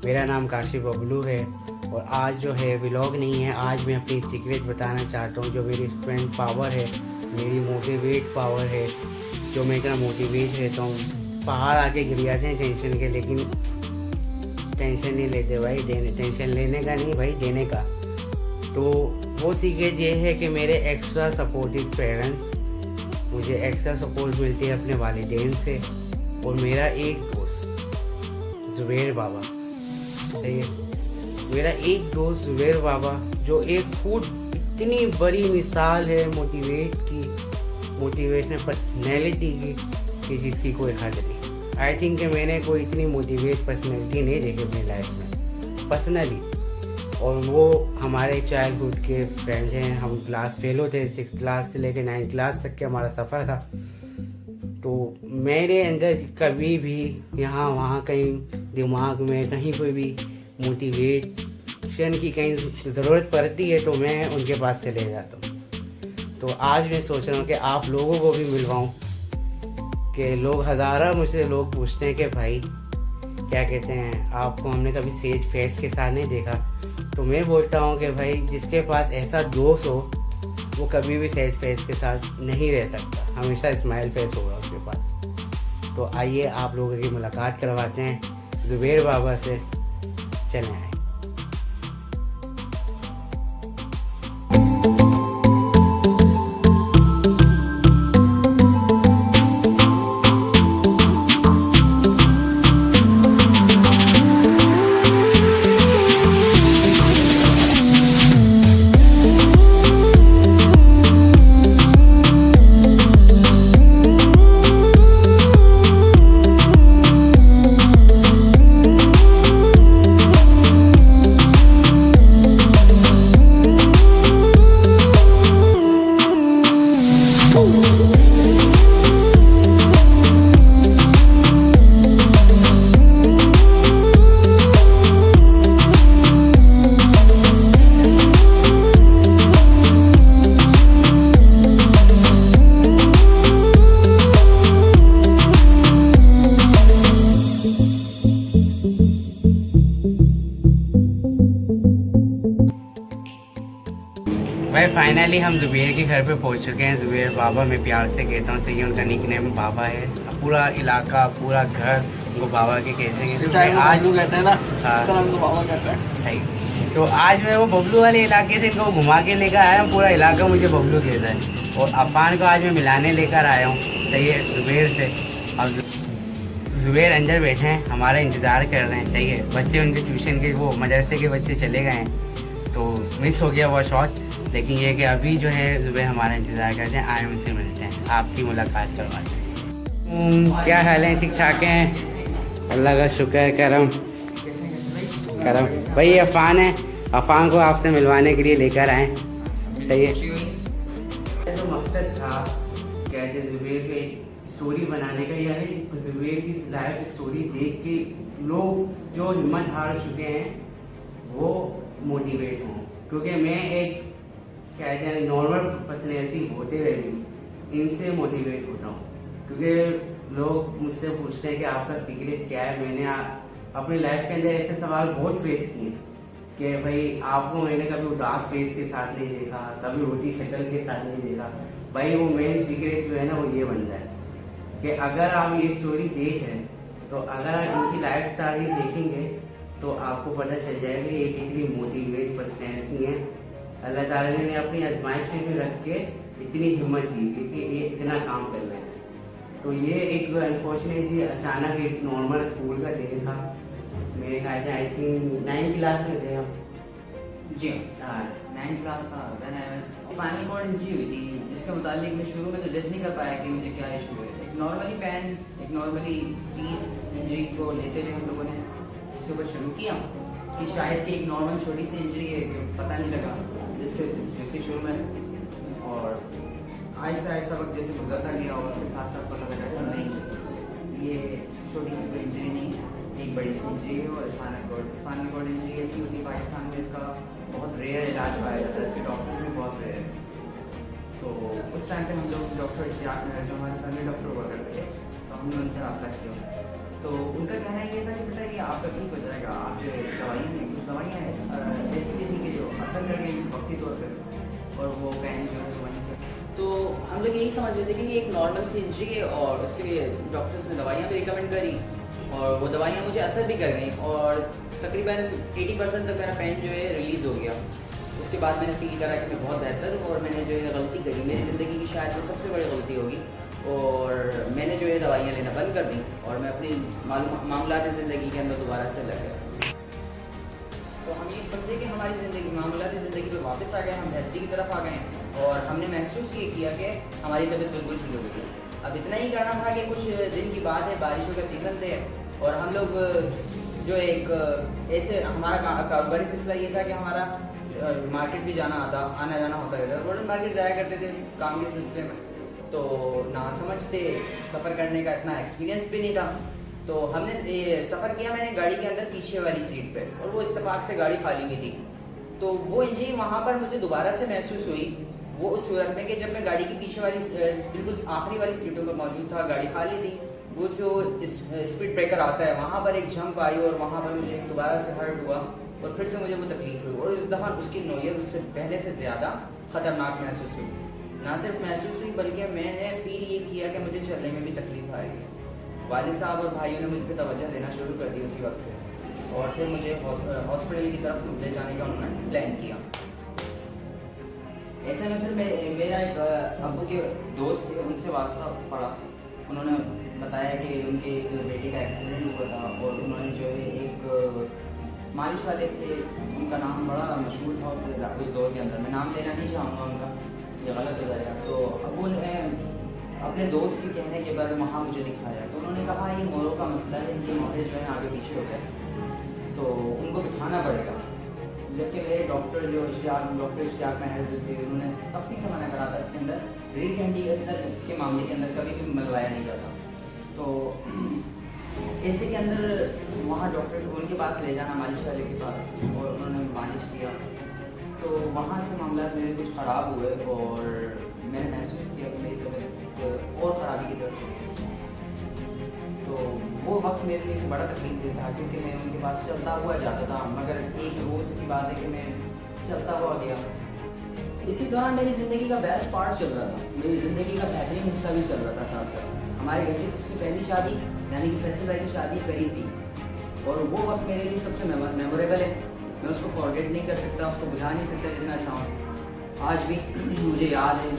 मेरा नाम काशिफ बबलू है और आज जो है व्लॉग नहीं है, आज मैं अपनी सीक्रेट बताना चाहता हूँ। जो मेरी स्ट्रेंथ पावर है, मेरी मोटिवेट पावर है, जो मैं इतना मोटिवेट रहता हूँ। पहाड़ आके गिर जाते हैं टेंशन के, लेकिन टेंशन नहीं लेते भाई, टेंशन लेने का नहीं भाई, देने का। तो वो सीक्रेट ये है कि मेरे एक्स्ट्रा सपोर्टिव पेरेंट्स, मुझे एक्स्ट्रा सपोर्ट मिलती है अपने वालिदैन से, और मेरा एक दोस्त जुबैर बाबा, सही है, मेरा एक दोस्त जुबैर बाबा जो एक खुद इतनी बड़ी मिसाल है मोटिवेशनल पर्सनैलिटी की कि जिसकी कोई हद नहीं। आई थिंक कि मैंने कोई इतनी मोटिवेट पर्सनैलिटी नहीं देखी अपनी लाइफ में पर्सनली। और वो हमारे चाइल्डहुड के फ्रेंड्स हैं। हम क्लास फेल होते थे, 6th क्लास से लेकर 9th क्लास तक के हमारा सफ़र था। तो मेरे अंदर कभी भी यहाँ वहाँ कहीं दिमाग में कहीं कोई भी मोटिवेशन की कहीं ज़रूरत पड़ती है तो मैं उनके पास चले जाता हूँ। तो आज मैं सोच रहा हूँ कि आप लोगों को भी मिलवाऊँ, कि लोग हज़ारों मुझसे लोग पूछते हैं कि भाई क्या कहते हैं, आपको हमने कभी सेज फेस के साथ नहीं देखा। तो मैं बोलता हूँ कि भाई जिसके पास ऐसा दोस्त हो वो कभी भी सेज फेस के साथ नहीं रह सकता, हमेशा स्माइल फेस होगा उसके पास। तो आइए आप लोगों की मुलाकात करवाते हैं जुबैर बाबा से, चलें आए। भाई फाइनली हम जुबैर के घर पे पहुंच चुके हैं। जुबैर बाबा मैं प्यार से कहता हूँ, सही उनका निक नेम बाबा है। पूरा इलाका, पूरा घर उनको बाबा के कहते हैं। तो आज कहते हैं ना, बाबा कहता है, सही। तो आज मैं वो बबलू वाले इलाके से इनको घुमा के लेकर आया हूँ। पूरा इलाका मुझे बबलू कहता है। और अफान को आज मैं मिलाने लेकर आया हूँ, सही है, जुबैर से। अब जुबैर अंदर बैठे हैं, हमारा इंतज़ार कर रहे हैं, सही है। बच्चे उनके ट्यूशन के, वो मदरसे के बच्चे चले गए हैं, तो मिस हो गया वो शॉट। लेकिन ये कि अभी जो है जुबैर हमारा इंतज़ार करते हैं, आए उनसे मिलते हैं, आपकी मुलाकात करवाते हैं। क्या हाल है? ठीक ठाक हैं, अल्लाह का शुक्र, करम। भाई ये अफान है, अफान को आपसे मिलवाने के लिए लेकर आए, सही है। तो मकसद था कहते जुबैर के स्टोरी बनाने का, यह है कि जुबैर की लाइफ स्टोरी देख के लोग जो हिम्मत हार चुके हैं वो मोटिवेट हों। क्योंकि मैं एक कहते हैं नॉर्मल पर्सनैलिटी होते हुए भी इनसे मोटिवेट होता हूँ। क्योंकि लोग मुझसे पूछते हैं कि आपका सीक्रेट क्या है। मैंने अपनी लाइफ के अंदर ऐसे सवाल बहुत फेस किए कि भाई आपको मैंने कभी उदास फेस के साथ नहीं देखा, कभी रोटी शक्ल के साथ नहीं देखा। भाई वो मेन सीक्रेट जो है ना वो ये बनता है कि अगर आप ये स्टोरी देख रहे हैं, तो अगर आप इनकी लाइफ स्टाइल देखेंगे तो आपको पता चल जाएगा ये कितनी मोटिवेट पर्सनैलिटी है। अल्लाह ताला ने अपनी आजमाइश में रख के इतनी हिम्मत दी कि ये इतना काम कर रहे हैं। तो ये एक अनफॉर्चुनेटली अचानक एक नॉर्मल स्कूल का दिन था। मेरे ख्याल से आई थिंक 9th क्लास में थे हम। जी हाँ, 9th क्लास था। स्पाइनल कॉर्ड इंजरी हुई थी, जिसके मुताबिक मैं शुरू में तो जज नहीं कर पाया कि मुझे क्या इशू है। एक नॉर्मली चीज़ इंजरी को लेते हुए हम लोगों ने इसके ऊपर शुरू किया कि शायद कि एक नॉर्मल छोटी सी इंजरी है, पता नहीं लगा जिसके शुरू में। और आहिस्ता आहिस्ता वक्त जैसे गुजरता गया और उसके साथ साथ पता लगा कि नहीं, ये छोटी सी कोई इंजरी नहीं, एक बड़ी सी इंजरी है। और स्पाइनल कॉर्ड इंजरी ऐसी होती है पाकिस्तान में, इसका बहुत रेयर इलाज पाया जाता है, इसके डॉक्टर्स भी बहुत रेयर है। तो उस टाइम पे हम लोग डॉक्टर जो हमारे फैमिली डॉक्टर हुआ करते थे, तो हमने उनसे रब्ता किया। तो उनका कहना ये था कि बेटा ये आपका ठीक हो जाएगा, आप जो दवाइयाँ हैं कुछ दवाइयाँ ऐसी भी थी कि जो असर कर गई वक्ती तौर पर, और वो पेन जो है वहीं पर। तो हम लोग यही समझ रहे थे कि ये एक नॉर्मल सी इंजरी है और उसके लिए डॉक्टर्स ने दवाइयाँ भी रिकमेंड करी और वो दवाइयाँ मुझे असर भी कर गई और तकरीबन 80% तक मेरा पेन जो है रिलीज़ हो गया। उसके बाद मैंने फील करा कि मैं बहुत बेहतर हूँ और मैंने जो है गलती करी, मेरी ज़िंदगी की शायद वो सबसे बड़ी गलती होगी, और मैंने जो है दवाइयाँ लेना बंद कर दी और मैं अपनी मामलात ज़िंदगी के अंदर दोबारा से लग गया। तो हम ये समझे कि हमारी ज़िंदगी मामलात ज़िंदगी पे वापस आ गए, हम बेहतरी की तरफ आ गए और हमने महसूस ये किया कि हमारी तबीयत बिल्कुल ठीक हो गई। अब इतना ही करना था कि कुछ दिन की बात है, बारिशों का सीज़न थे और हम लोग जो एक ऐसे हमारा कारोबारी सिलसिला ये था कि हमारा मार्केट भी आना जाना होता रहता, रोड मार्केट जाया करते थे काम के सिलसिले में। तो ना समझते, सफ़र करने का इतना एक्सपीरियंस भी नहीं था, तो हमने सफ़र किया मैंने गाड़ी के अंदर पीछे वाली सीट पे और वो इत्तेफाक से गाड़ी खाली भी थी। तो वो इंजरी वहाँ पर मुझे दोबारा से महसूस हुई, वो उस सूरत में कि जब मैं गाड़ी की पीछे वाली बिल्कुल आखिरी वाली सीटों पर मौजूद था, गाड़ी खाली थी, वो जो स्पीड ब्रेकर आता है वहाँ पर एक जंप आई और वहाँ पर मुझे दोबारा से हर्ट हुआ और फिर से मुझे वो तकलीफ हुई और इस दफ़ा उसकी नौयत उससे पहले से ज़्यादा ख़तरनाक महसूस हुई। ना सिर्फ महसूस हुई बल्कि मैंने फील ये किया कि मुझे चलने में भी तकलीफ आ रही है। वालिद साहब और भाइयों ने मुझ पर तवज्जो देना शुरू कर दी उसी वक्त से और फिर मुझे हॉस्पिटल की तरफ ले जाने का उन्होंने प्लान किया। ऐसे में फिर मेरा एक अब्बू के दोस्त थे, उनसे वास्ता पड़ा। उन्होंने बताया कि उनके एक बेटे का एक्सीडेंट हुआ था और उन्होंने जो है एक मालिश वाले थे, उनका नाम बड़ा मशहूर था उस दौर के अंदर, मैं नाम लेना नहीं चाहूँगा उनका, ये गलत हो जाएगा। तो अब्बू ने अपने दोस्त के कहने के बाद वहाँ मुझे दिखाया, तो उन्होंने कहा ये मोरों का मसला है, इनके मोहरे जो है आगे पीछे हो गए तो उनको बिठाना पड़ेगा। जबकि मेरे डॉक्टर जो डॉक्टर इश्तियाक महर जो थे, उन्होंने सख्ती से मना करा था इसके अंदर रीढ़ की हड्डी के अंदर के मामले के अंदर कभी भी मलवाया नहीं जाता। तो ऐसे के अंदर वहाँ डॉक्टर उनके पास ले जाना, मालिश वाले के पास, और उन्होंने मालिश किया तो वहाँ से मामला मेरे कुछ ख़राब हुए और मैंने महसूस किया कि मेरी तबीयत और ख़राबी की तरफ। तो वो वक्त मेरे लिए बड़ा तकलीफ देता था क्योंकि मैं उनके पास चलता हुआ जाता था, मगर एक रोज़ की बात है कि मैं चलता हुआ गया। इसी दौरान मेरी ज़िंदगी का बेस्ट पार्ट चल रहा था, मेरी ज़िंदगी का बेहतरीन हिस्सा भी चल रहा था साथ साथ। हमारे घर की सबसे पहली शादी यानी कि फैसल भाई की शादी करीब थी और वो वक्त मेरे लिए सबसे मेमोरेबल है। मैं उसको फॉरगेट नहीं कर सकता, उसको भुला नहीं सकता जितना चाहूँ। आज भी मुझे याद है,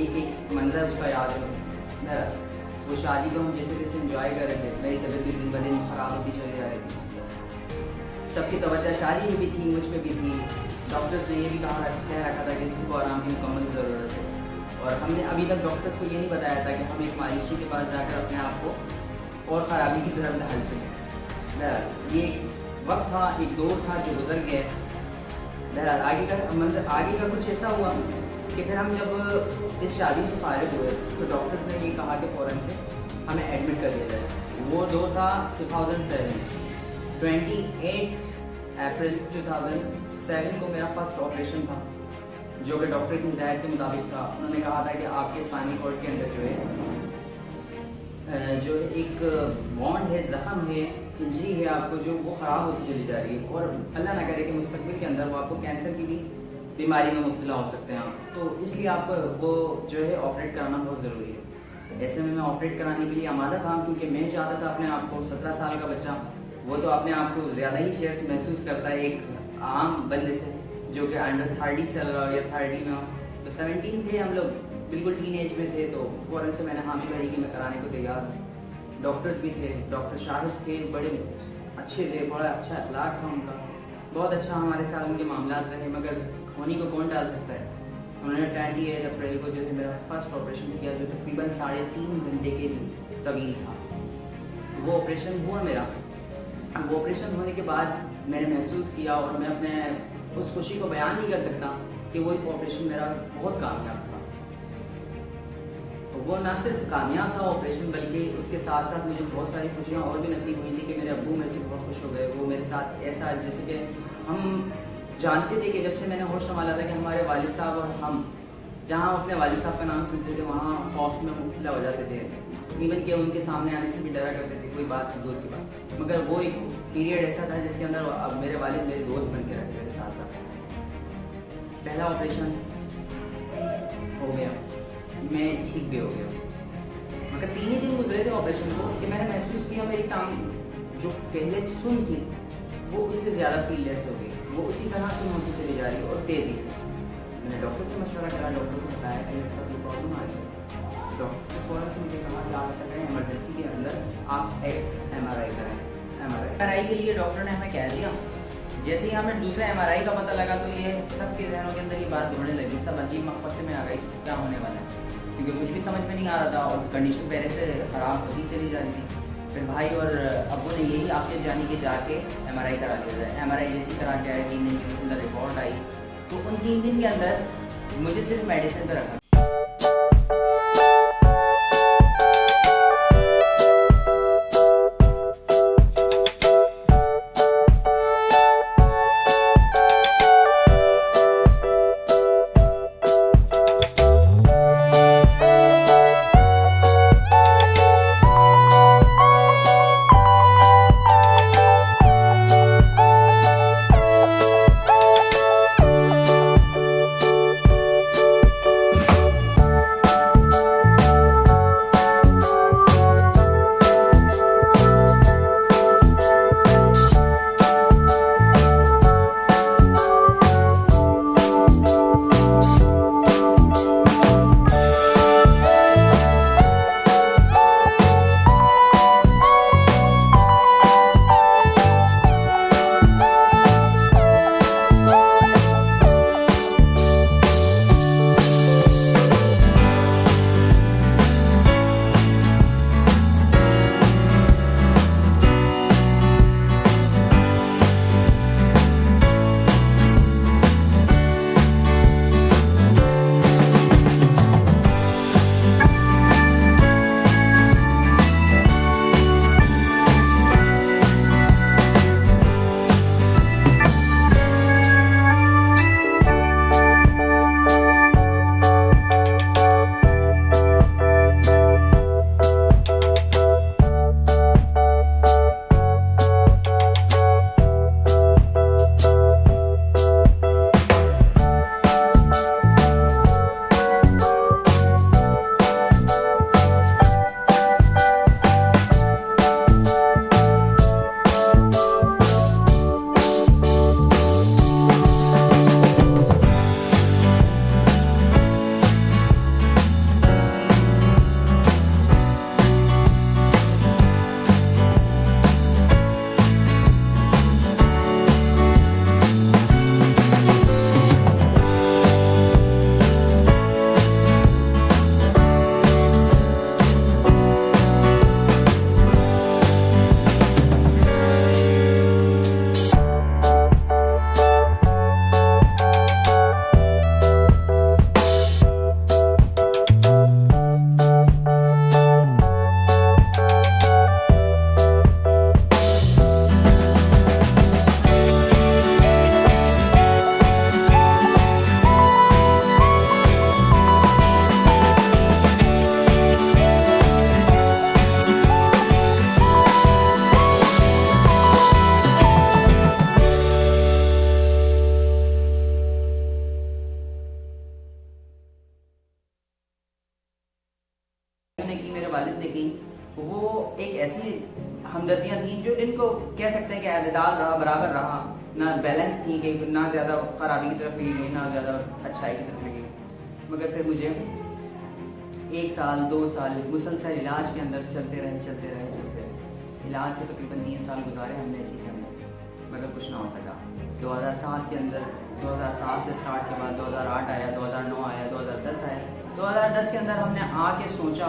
एक मंजर उसका याद है। वो शादी को हम जैसे जैसे इंजॉय कर रहे थे, मेरी तबीयत भी दिन ब दिन ख़राब होती चली जा रही थी। सबकी तवज्जो शादी में भी थी, मुझ पर भी थी। डॉक्टर्स ने ये भी कह रखा था कि तुमको आराम की मुकम्मल ज़रूरत है और हमने अभी तक डॉक्टर्स को ये नहीं बताया था कि हम एक मालिशी के पास जाकर अपने आप को और ख़राबी की तरफ ढाल सकें। ये वक्त था, एक दौर था जो गुजर गया। बहरहाल आगे का कुछ ऐसा हुआ कि फिर हम जब इस शादी से फारिग हुए तो डॉक्टर्स ने ये कहा कि फ़ौरन से हमें एडमिट कर दिया जाए। वो दौर था 2007, 28 अप्रैल 2007 को मेरा फर्स्ट ऑपरेशन था जो कि डॉक्टर की हिदायत के मुताबिक था। उन्होंने कहा था कि आपके स्पाइनल कॉर्ड के अंदर जो एक बॉन्ड है, ज़ख़म है, इंजरी है आपको जो वो ख़राब होती चली जा रही है और अल्लाह ना करे कि मुस्तक़बिल के अंदर वो आपको कैंसर की भी बीमारी में मुब्तला हो सकते हैं आप, तो इसलिए आपको वो जो है ऑपरेट कराना बहुत ज़रूरी है। ऐसे में मैं ऑपरेट कराने के लिए आमादा था क्योंकि मैं चाहता था अपने आप को, 17 साल का बच्चा वो तो अपने आप को ज़्यादा ही शेयर महसूस करता है एक आम बंदे से जो कि अंडर 30 चल रहा हो या 30 में हो। तो 17 थे हम लोग, बिल्कुल टीन एज में थे, तो फ़ौरन से मैंने हामी भरी कि मैं कराने को तैयार हूँ। डॉक्टर्स भी थे, डॉक्टर शाहिद थे, बड़े अच्छे थे, बड़ा अच्छा अखलाक था उनका, बहुत अच्छा हमारे साथ उनके मामलात रहे, मगर खोनी को कौन डाल सकता है। उन्होंने 28 अप्रैल को जो है मेरा फर्स्ट ऑपरेशन किया जो तकरीबन 3.5 घंटे के लिए तवील था। वो ऑपरेशन हुआ मेरा। वो ऑपरेशन होने के बाद मैंने महसूस किया और मैं अपने उस खुशी को बयान नहीं कर सकता कि वो ऑपरेशन मेरा बहुत कामयाब था। वो ना सिर्फ कामयाब था ऑपरेशन बल्कि उसके साथ साथ मुझे बहुत सारी खुशियाँ और भी नसीब हुई थी कि मेरे अब्बू मेरे से बहुत खुश हो गए। वो मेरे साथ ऐसा जैसे कि हम जानते थे कि जब से मैंने होश संभाला था कि हमारे वालिद साहब और हम जहाँ अपने वालिद साहब का नाम सुनते थे वहाँ खौफ में मुब्तला हो जाते थे। इवन कि उनके सामने आने से भी डरा करते थे, कोई बात दूर की बात। मगर वो एक पीरियड ऐसा था जिसके अंदर अब मेरे वालिद मेरे दोस्त बन के रखते थे साथ साथ। पहला ऑपरेशन हो गया, मैं ठीक भी हो गया, मगर 3 ही दिन गुजरे थे ऑपरेशन को कि मैंने महसूस किया मेरी टांग जो पहले सुन थी वो उससे ज़्यादा फीललेस हो गई, वो उसी तरह सुन होती चली जा रही और तेज़ी से। मैंने डॉक्टर से मशवरा करा, डॉक्टर को बताया कि मेरे साथ कोई प्रॉब्लम आ रही है। डॉक्टर से फ़ौरन से मुझे कहा कि आप ऐसा करें, इमरजेंसी के अंदर आप एक MRI कराएं। MRI के लिए डॉक्टर ने हमें कह दिया। जैसे ही हमें दूसरा MRI का पता लगा तो ये सबके जहनों के अंदर ये बात दौड़ने लगी, सब अजीब मकबसे में आ गई क्या होने वाला है, क्योंकि कुछ भी समझ में नहीं आ रहा था और कंडीशन पहले से ख़राब होती चली जा रही थी। फिर भाई और अब्बू ने यही आपके जाने के जाके MRI करा लिया जाए। MRI जैसी करा के आए, 3 दिन के अंदर रिपोर्ट आई, तो उन 3 दिन के अंदर मुझे सिर्फ मेडिसिन पर रखा। वालिद ने की, वो एक ऐसी हमदर्दियाँ थी जो जिनको कह सकते हैं कि अददाल रहा, बराबर रहा, ना बैलेंस थी कि ना ज़्यादा ख़राबी की तरफ गई ना ज़्यादा अच्छाई की तरफ गई। मगर फिर मुझे 1 साल 2 साल मुसलसल इलाज के अंदर चलते रहे। इलाज के तकरीबन 3 साल गुजारे हमने इसी के अंदर, मगर कुछ ना हो सका। 2007 के अंदर, 2007 से स्टार्ट के बाद 2008 आया, 2009 आया, 2010 आया। 2010 के अंदर हमने आके सोचा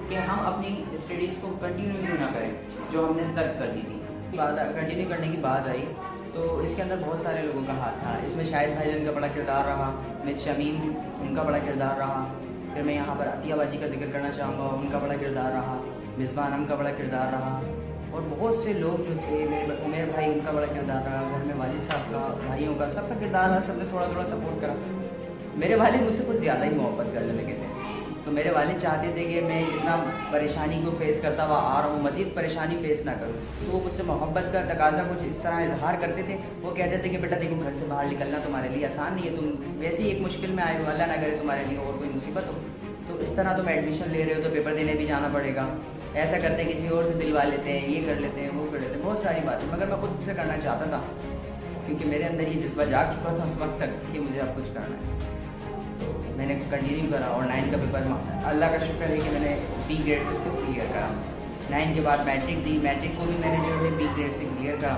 कि हम अपनी स्टडीज़ को कंटिन्यू क्यों ना करें, जो हमने तर्क कर दी थी। कंटिन्यू करने की बात आई तो इसके अंदर बहुत सारे लोगों का हाथ था। इसमें शाहिद भाईजान का बड़ा किरदार रहा, मिस शमीम उनका बड़ा किरदार रहा, फिर मैं यहाँ पर अतिया बाजी का जिक्र करना चाहूँगा, उनका बड़ा किरदार रहा, मिसबान हम का बड़ा किरदार रहा, और बहुत से लोग जो थे, मेरे उमेर भाई उनका बड़ा किरदार रहा, घर में वालिद साहब का, भाइयों का, सबका किरदार रहा, सबने थोड़ा थोड़ा सपोर्ट करा। मेरे वालिद मुझसे कुछ ज़्यादा ही मोहब्बत करने लगे थे, तो मेरे वालिद चाहते थे कि मैं जितना परेशानी को फेस करता हुआ आ रहा हूँ मज़ीद परेशानी फेस ना करूँ। तो वो मुझसे मोहब्बत का तकाजा कुछ इस तरह इजहार करते थे। वो कहते थे कि बेटा देखो, घर से बाहर निकलना तुम्हारे लिए आसान नहीं है, तुम वैसे ही एक मुश्किल में आए हो, अल्लाह ना करे तुम्हारे लिए और कोई मुसीबत हो, तो इस तरह तुम एडमिशन ले रहे हो तो पेपर देने भी जाना पड़ेगा, ऐसा करते हैं किसी और से दिलवा लेते हैं, ये कर लेते हैं, वो कर लेते हैं, बहुत सारी बातें। मगर मैं खुद से करना चाहता था क्योंकि मेरे अंदर ये जज्बा जाग चुका था उस वक्त तक कि मुझे अब कुछ करना है। तो मैंने कंटिन्यू करा और 9 का पेपर अल्लाह का शुक्र है कि मैंने B ग्रेड से उसको क्लियर करा। 9 के बाद मैट्रिक दी, मैट्रिक को भी मैंने जो है B ग्रेड से क्लियर करा।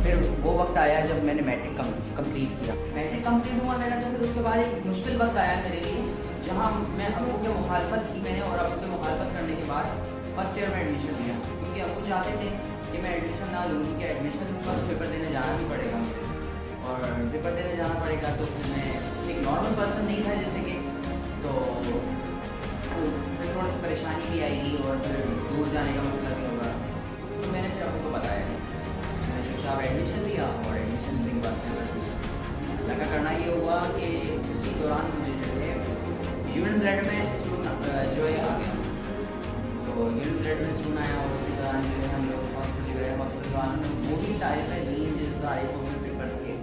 फिर वो वक्त आया जब मैंने मैट्रिक कंप्लीट किया। मैट्रिक कंप्लीट हुआ मेरा तो फिर उसके बाद एक मुश्किल वक्त आया मेरे लिए, जहाँ मैं अबू की मुखालफत की मैंने, और अबू की मुखालफत करने के बाद फर्स्ट ईयर में एडमिशन लिया। क्योंकि अबू चाहते थे कि मैं एडमिशन ना लूँ, क्योंकि एडमिशन लूँगा तो पेपर देने जाना भी पड़ेगा मुझे, और पेपर देने जाना पड़ेगा तो फिर मैं एक नॉर्मल पर्सन नहीं था जैसे कि, तो फिर थोड़ी सी परेशानी भी आएगी और फिर दूर जाने का मसला भी होगा। तो मैंने फिर आपको बताया, मैंने सोचा अब एडमिशन लिया, और एडमिशन लेने के बाद फिर लगा करना ये हुआ कि उसी दौरान मुझे जो है यूनिट ब्लड में स्टून जो है आ गया। तो यूनिट ब्लड में स्टून आया और उसी दौरान जो है हम लोग हॉस्पिटल गए। हॉस्पिटल वालों ने वो भी तारीफें दी जिस तारीफों में पेपर थे।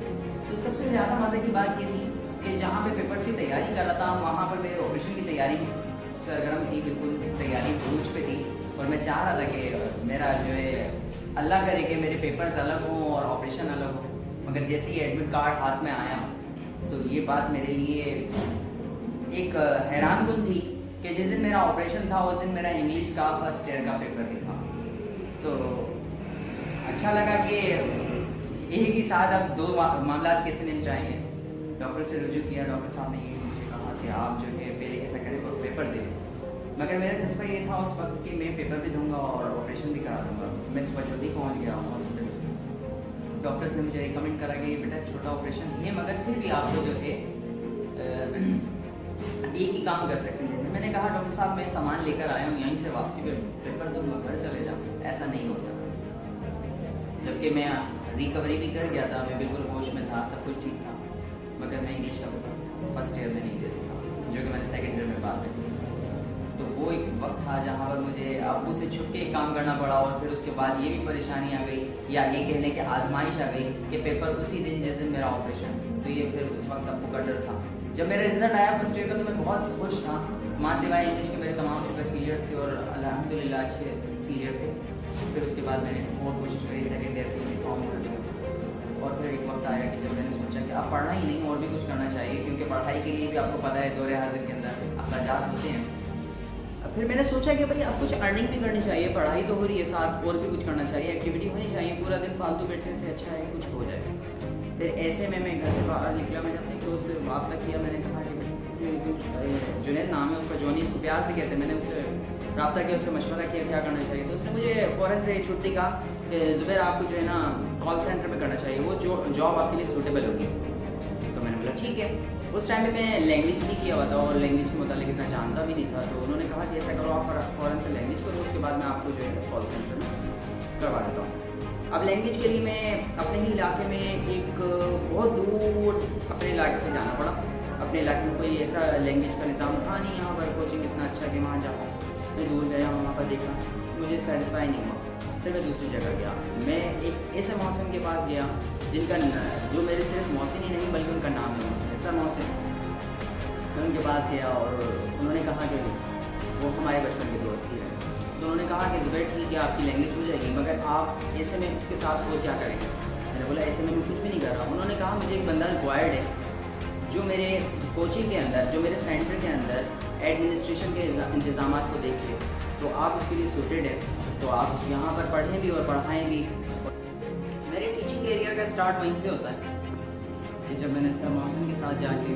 तो सबसे ज़्यादा मज़े की बात ये थी कि जहाँ पे पेपर की तैयारी कर रहा था वहाँ पर मेरे ऑपरेशन की तैयारी भी सरगर्म थी, बिल्कुल तैयारी पहुँच पे थी। और मैं चाह रहा था कि मेरा जो है अल्लाह करे कि मेरे पेपर्स अलग हों और ऑपरेशन अलग हो। मगर जैसे ही एडमिट कार्ड हाथ में आया तो ये बात मेरे लिए एक हैरान कुन थी कि जिस दिन मेरा ऑपरेशन था उस दिन मेरा इंग्लिश का फर्स्ट ईयर का पेपर भी था। तो अच्छा लगा कि एक ही साथ अब दो मामला कैसे निपटाएंगे। डॉक्टर से रुजू किया, डॉक्टर साहब ने ये मुझे कहा कि आप जो है पहले ऐसा करें और पेपर दें। मगर मेरा जज्बा ये था उस वक्त कि मैं पेपर भी दूंगा और ऑपरेशन भी करा दूंगा। मैं सुबह जल्दी पहुँच गया हॉस्पिटल। डॉक्टर्स ने मुझे रिकमेंड करा कि बेटा छोटा ऑपरेशन है मगर फिर भी आपको जो है एक ही काम कर सकते हैं। मैंने कहा डॉक्टर साहब मैं सामान लेकर आया हूँ, यहीं से वापसी पे पेपर दूंगा, घर चले जाऊँ, ऐसा नहीं हो सकता। जबकि मैं रिकवरी भी कर गया था, मैं बिल्कुल होश में था, सब कुछ ठीक था, मगर मैं इंग्लिश का पेपर फर्स्ट ईयर में नहीं दे सका, जो कि मैंने सेकेंड ईयर में बाद में। तो वो एक वक्त था जहाँ पर मुझे अब्बू से छुप के काम करना पड़ा। और फिर उसके बाद ये भी परेशानी आ गई, या ये कह लें कि आजमाइश आ गई कि पेपर उसी दिन जिस दिन मेरा ऑपरेशन। तो ये फिर उस वक्त अब्बू का डर था। जब मेरा रिजल्ट आया फर्स्ट ईयर का तो मैं बहुत खुश था। माँ सिवाय इंग्लिश के मेरे तमाम पेपर क्लियर थे और अल्हम्दुलिल्लाह अच्छे क्लियर थे। फिर उसके बाद मैंने और कोशिश करी सेकेंड ईयर की फॉर्म भर लिया। और फिर एक वक्त आया कि जब मैंने सोचा कि अब पढ़ना ही नहीं और भी कुछ करना चाहिए, क्योंकि पढ़ाई के लिए भी आपको पता है दौरे हाजिर के अंदर अखराजात होते हैं। फिर मैंने सोचा कि भाई अब कुछ अर्निंग भी करनी चाहिए, पढ़ाई तो हो रही है, साथ और भी कुछ करना चाहिए, एक्टिविटी होनी चाहिए। पूरा दिन फालतू बैठने से अच्छा है कुछ हो जाए। फिर ऐसे में मैं घर से बाहर निकला, मैंने अपने दोस्त से रब्ता किया। मैंने कहा कि जुनैद नाम है उसका, जॉनी उसको प्यार से कहते हैं। मैंने उससे रब्ता किया, उससे मशवरा किया क्या करना चाहिए। तो उसने मुझे फ़ौरन से छुट्टी कहा कि ज़ुबैर आपको जो है ना कॉल सेंटर में करना चाहिए, वो जो जॉब आपके लिए सूटेबल होगी। तो मैंने बोला ठीक है। उस टाइम में मैं लैंग्वेज नहीं किया हुआ था और लैंग्वेज के मुतालिक इतना जानता भी नहीं था। तो उन्होंने कहा कि ऐसा करो आप फ़ौरन से लैंग्वेज करो, उसके बाद मैं आपको जो है कॉल सेंटर में करवा देता हूँ। अब लैंग्वेज के लिए मैं अपने ही इलाके में एक बहुत दूर अपने इलाके से जाना पड़ा। अपने इलाके में कोई ऐसा लैंग्वेज का निज़ाम था नहीं, यहाँ पर कोचिंग इतना अच्छा कि वहाँ जाऊँ। मैं दूर गया, वहाँ पर देखा, मुझे सेटिस्फाई नहीं हुआ। फिर मैं दूसरी जगह गया। मैं एक ऐसे मौसम के पास गया जिनका जो मेरे सिर्फ मौसम ही नहीं बल्कि उनका नाम है ऐसा मौसम। मैं उनके पास गया और उन्होंने कहा कि वो हमारे बचपन के दोस्त ही हैं। तो उन्होंने कहा कि ज़ुबैर ठीक है आपकी लैंग्वेज हो जाएगी, मगर आप ऐसे में उसके साथ वो क्या करेंगे। मैंने बोला ऐसे में मैं कुछ भी नहीं कर रहा। उन्होंने कहा मुझे एक बंदा रिक्वायर्ड है जो मेरे कोचिंग के अंदर, जो मेरे सेंटर के अंदर एडमिनिस्ट्रेशन के इंतज़ाम को देखे, तो आप उसके लिए सूटेड है, तो आप यहाँ पर पढ़ें भी और पढ़ाएँ भी। मेरे टीचिंग एरिया का स्टार्ट वहीं से होता है कि जब मैंने सर मौसम के साथ जाके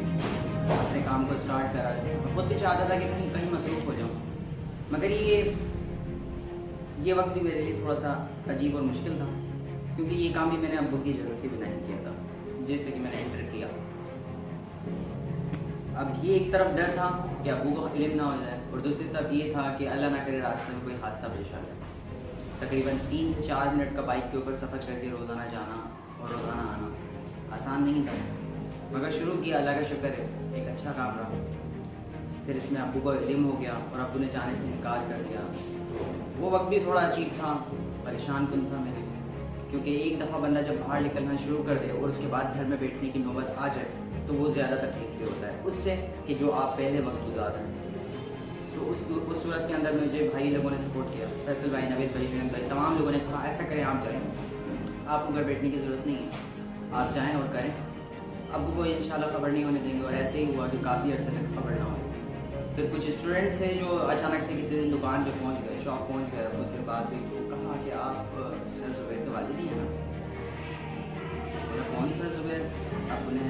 अपने काम को स्टार्ट करा। मैं खुद भी चाहता था कि कहीं कहीं मसरूफ़ हो जाऊँ, मगर ये वक्त भी मेरे लिए थोड़ा सा अजीब और मुश्किल था, क्योंकि ये काम भी मैंने अब्बू की ज़रूरत के बिना ही किया था, जैसे कि मैंने इंटर किया। अब ये एक तरफ डर था कि अब्बू को इल्म ना हो जाए, और दूसरी तरफ ये था कि अल्लाह ना करे रास्ते में कोई हादसा पेश आ जाए। तकरीबन 3 से 4 मिनट का बाइक के ऊपर सफ़र करके रोज़ाना जाना और रोज़ाना आना आसान नहीं था, मगर शुरू किया, अल्लाह का शुक्र है एक अच्छा काम रहा। फिर इसमें अब्बू को इल्म हो गया और अब्बू ने जाने से इनकार कर दिया। तो वो वक्त भी थोड़ा अजीब था, परेशान कुन था मेरे लिए, क्योंकि एक दफ़ा बंदा जब बाहर निकलना शुरू कर दे और उसके बाद घर में बैठने की नौबत आ जाए तो वो ज़्यादा तकलीफ होता है उससे कि जो आप पहले वक्त गुजार रहे हैं। तो उस सूरत के अंदर मुझे भाई लोगों ने सपोर्ट किया, फैसल भाई, नवीद भाई, जुनैद भाई, तमाम लोगों ने कहा ऐसा करें, आप जाएँ, आपको घर बैठने की ज़रूरत नहीं है, आप जाएँ और करें, अब्बू को इंशाल्लाह ख़बर नहीं होने देंगे। और ऐसे ही हुआ कि काफ़ी अर्से तक खबर ना हुई। फिर कुछ स्टूडेंट्स हैं जो अचानक से किसी दिन दुकान पे पहुंच गए, शॉप पहुंच गए, उससे बात हुई तो कहा कि आप सर जुबैर के वालिद ही हैं ना? बोला कौन सर जुबैर? अब्बू ने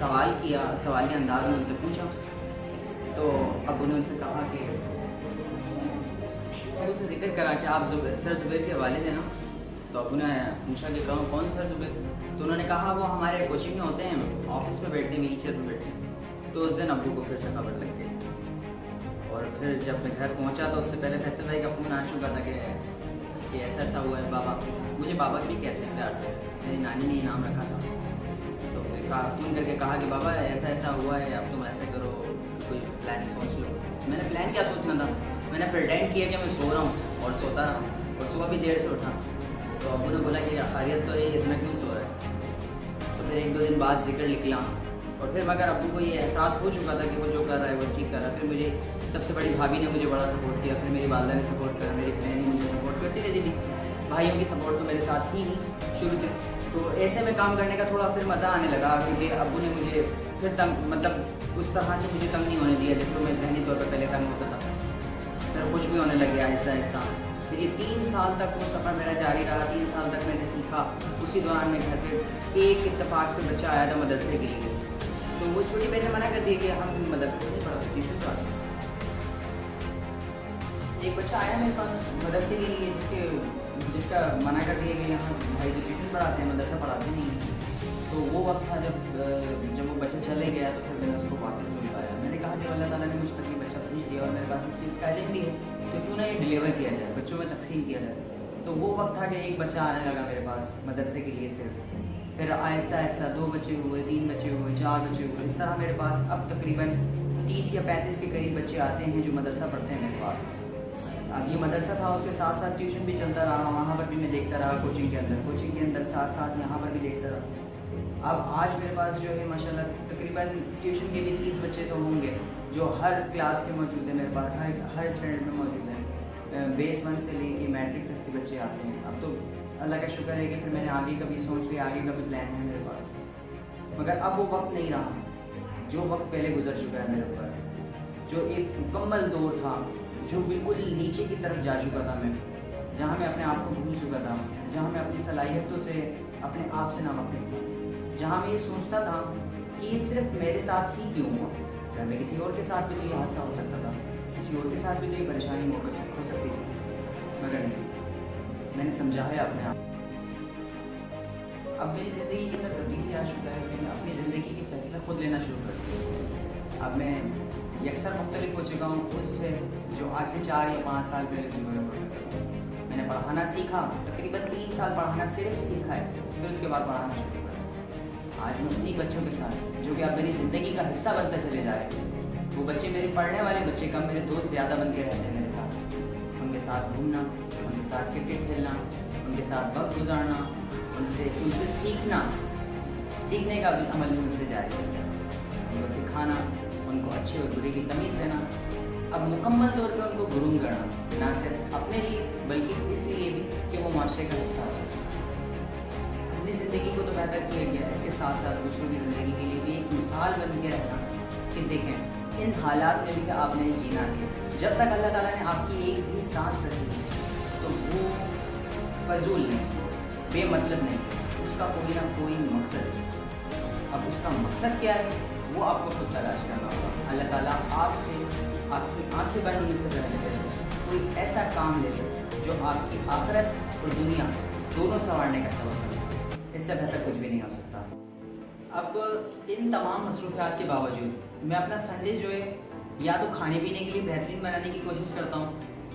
सवाल किया, सवाली अंदाज में उनसे पूछा, तो अब्बू ने उनसे कहा कि उसे जिक्र करा कि आप सर जुबैर के वालिद हैं ना? तो अब्बू ने पूछा कि कौन सर जुबैर? तो उन्होंने कहा वो हमारे कोचिंग में होते हैं, ऑफिस में बैठते हैं, मेरी चेयर पर बैठते हैं। तो उस दिन अब्बू को फिर से खबर लग गई। और फिर जब मैं घर पहुंचा तो उससे पहले फैसल भाई का फ़ोन आ चुका था कि ऐसा ऐसा हुआ है। बाबा, मुझे बाबा भी कहते हैं प्यार से, मेरी नानी ने इनाम रखा था। तो मुझे फ़ोन करके कहा कि बाबा ऐसा ऐसा हुआ है, अब तुम ऐसा करो, कोई प्लान सोच लो। मैंने प्लान क्या सोचना था, मैंने प्रिटेंड किया कि मैं सो रहा हूँ और सोता रहा और सुबह भी देर से उठा। तो अब्बू ने बोला कि खैरियत तो है, इतना क्यों सो रहा है? तो फिर 1-2 दिन बाद जिक्र निकला और फिर मगर अब्बू को ये एहसास हो चुका था कि वो जो कर रहा है वो ठीक कर रहा है। फिर मुझे सबसे बड़ी भाभी ने मुझे बड़ा सपोर्ट किया, फिर मेरी वालदा ने सपोर्ट करा, मेरी बहन मुझे सपोर्ट करती रहती थी। भाइयों की सपोर्ट तो मेरे साथ ही शुरू से। तो ऐसे में काम करने का थोड़ा फिर मज़ा आने लगा, क्योंकि अब्बू ने मुझे फिर तंग, मतलब उस तरह से मुझे तंग नहीं होने दिया जैसे मैं जहनी तौर पर पहले तंग होता था। फिर कुछ भी होने लग गया ऐसा ऐसा। फिर ये 3 साल तक वो सफ़र मेरा जारी रहा। 3 साल तक मैंने सीखा। उसी दौरान में घर पे एक इत्तेफाक से बच्चा आया था मदरसे के लिए, तो वो छोटी बहन ने मना कर दिया कि हम मदरसे नहीं पढ़ाते, ट्यूशन पढ़ाते। एक बच्चा आया मेरे पास मदरसे के लिए जिसका मना कर दिया कि यहाँ भाई जो ट्यूशन पढ़ाते हैं, मदरसा पढ़ाते नहीं हैं। तो वो वक्त था जब वो बच्चा चले गया, तो फिर मैंने उसको वापस बुलवाया। मैंने कहा कि अल्लाह ताला ने मुझ तक ये बच्चा भेज दिया और मेरे पास इस चीज़ का इल्म भी है, तो क्यों ना ये डिलीवर किया जाए, बच्चों में तकसीम किया जाए। तो वो वक्त था कि एक बच्चा आने लगा मेरे पास मदरसे के लिए सिर्फ। फिर आहिस्ता आहिस्ता 2 बच्चे हुए, 3 बच्चे हुए, 4 बच्चे हुए। इस तरह मेरे पास अब तकरीबन 30 या 35 के करीब बच्चे आते हैं जो मदरसा पढ़ते हैं मेरे पास। अब ये मदरसा था, उसके साथ साथ ट्यूशन भी चलता रहा, वहाँ पर भी मैं देखता रहा, कोचिंग के अंदर साथ साथ यहाँ पर भी देखता रहा। अब आज मेरे पास जो है माशाल्लाह तकरीबन ट्यूशन के भी 30 बच्चे तो होंगे जो हर क्लास के मौजूद हैं मेरे पास, हर स्टैंडर्ड में मौजूद हैं। बेस 1 से लेके मैट्रिक तक के बच्चे आते हैं। अब तो अल्लाह का शुक्र है कि फिर मैंने आगे का भी सोच लिया, आगे का भी प्लान है मेरे पास। मगर अब वो वक्त नहीं रहा जो वक्त पहले गुजर चुका है मेरे ऊपर, जो एक मुकम्मल दौर था, जो बिल्कुल नीचे की तरफ जा चुका था मैं, जहाँ मैं अपने आप को भूल चुका था, जहाँ मैं अपनी सलाहियतों से अपने आप से नावाकिफ था, जहाँ मैं ये सोचता था कि ये सिर्फ मेरे साथ ही क्यों हुआ, घर में किसी और के साथ भी तो ये हादसा हो सकता था, किसी और के साथ भी तो ये परेशानी हो सकती थी, मगर नहीं। मैंने समझा है अपने आप। अब मेरी ज़िंदगी के अंदर तब्दीली आ चुका है कि मैं अपनी ज़िंदगी के फैसले खुद लेना शुरू कर दिया। अब मैं यकसर मुख्तलिफ हो चुका हूँ उससे जो आज से 4 या 5 साल पहले से मैंने पढ़ाना सीखा। तकरीबन 3 साल पढ़ाना सिर्फ सीखा है, फिर उसके बाद पढ़ाना शुरू करा। आज मैं उन्हीं बच्चों के साथ जो कि अब मेरी ज़िंदगी का हिस्सा बनते चले जा रहे हैं, वो बच्चे मेरे पढ़ने वाले बच्चे कम, मेरे दोस्त ज़्यादा बन के रहते हैं मेरे साथ। उनके साथ घूमना, उनके साथ क्रिकेट खेलना, उनके साथ वक्त गुजारना, उनसे सीखने का भी अमल भी उनसे जारी है, उनको सिखाना, उनको अच्छे और बुरे की तमीज़ देना, अब मुकम्मल तौर पर उनको गुरूम करना, ना सिर्फ अपने लिए बल्कि इसलिए भी कि वो माशरे का हिस्सा हो। अपनी ज़िंदगी को तो बेहतर किया गया, इसके साथ साथ दूसरों की ज़िंदगी के लिए भी एक मिसाल बन के रहना कि देखें इन हालात में भी आपने जीना है। जब तक अल्लाह ताला ने आपकी एक भी सांस रखी तो वो फजूल नहीं, बेमतलब नहीं, उसका कोई ना कोई मकसद है। अब उसका मकसद क्या है वो आपको खुद तलाश करना होगा। अल्लाह ताला आपसे आपकी आंखें बंद होने से पहले कोई ऐसा काम ले ले जो आपकी आखिरत और दुनिया दोनों संवारने का सबब बने, इससे बेहतर कुछ भी नहीं हो सकता। अब इन तमाम मसरूफियात के बावजूद मैं अपना संडे जो है या तो खाने पीने के लिए बेहतरीन बनाने की कोशिश करता हूँ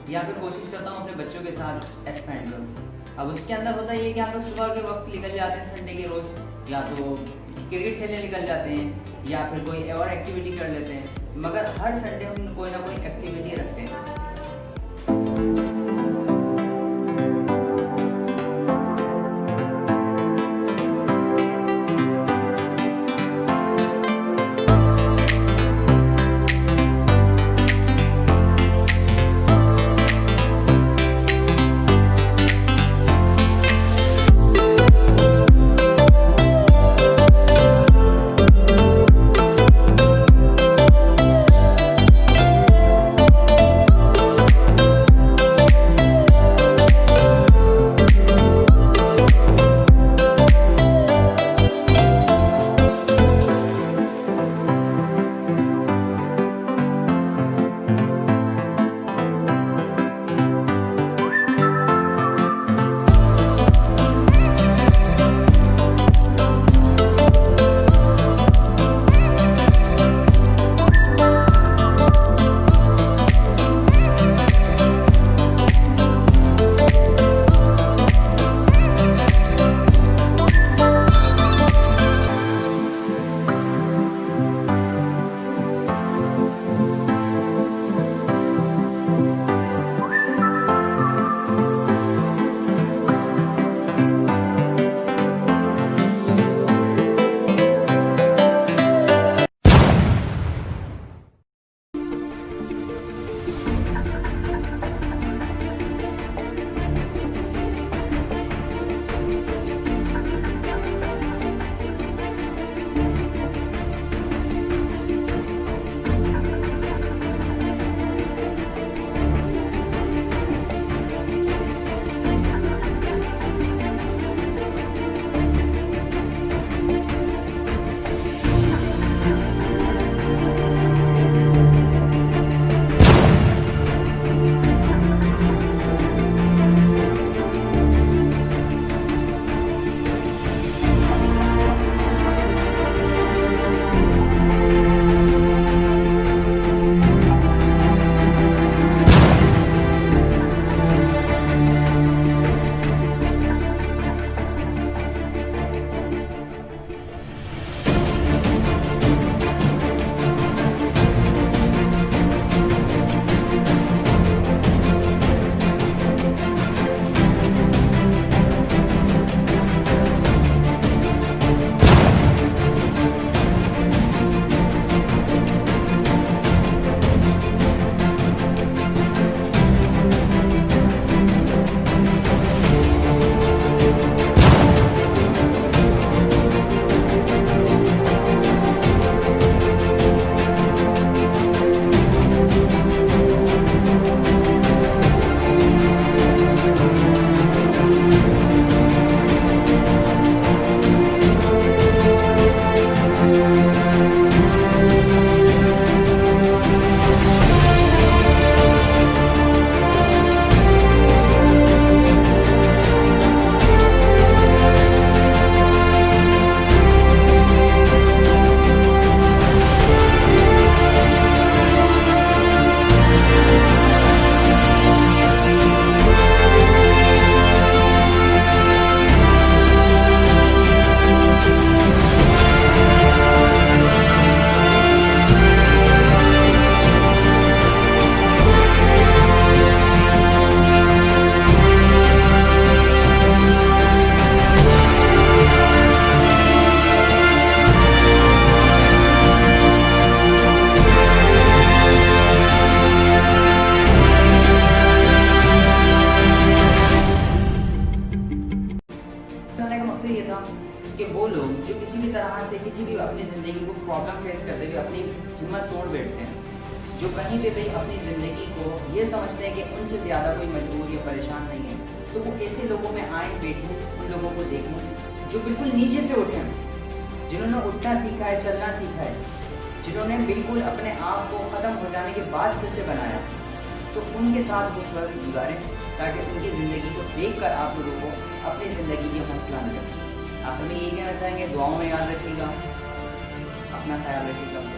या फिर कोशिश करता हूँ अपने बच्चों के साथ स्पेंड करूँ। अब उसके अंदर होता ये कि हम लोग सुबह के वक्त निकल जाते हैं संडे के रोज़, या तो क्रिकेट खेलने निकल जाते हैं या फिर कोई और एक्टिविटी कर लेते हैं, मगर हर संडे हम कोई ना कोई एक्टिविटी रखते हैं। प्रॉब्लम फेस करते हुए अपनी हिम्मत तोड़ बैठते हैं, जो कहीं पे भी अपनी ज़िंदगी को ये समझते हैं कि उनसे ज़्यादा कोई मजबूर या परेशान नहीं है, तो वो ऐसे लोगों में आए बैठें, उन लोगों को देखें जो बिल्कुल नीचे से उठे हैं, जिन्होंने उठना सीखा है, चलना सीखा है, जिन्होंने बिल्कुल अपने आप को ख़त्म हो जाने के बाद फिर से बनाया, तो उनके साथ कुछ वक्त गुजारें ताकि उनकी ज़िंदगी को देख कर आप लोगों को अपनी ज़िंदगी की हौसला मिले। आप हमें यही कहना चाहेंगे, दुआओं में याद रखिएगा, अपना ख्याल रखिएगा।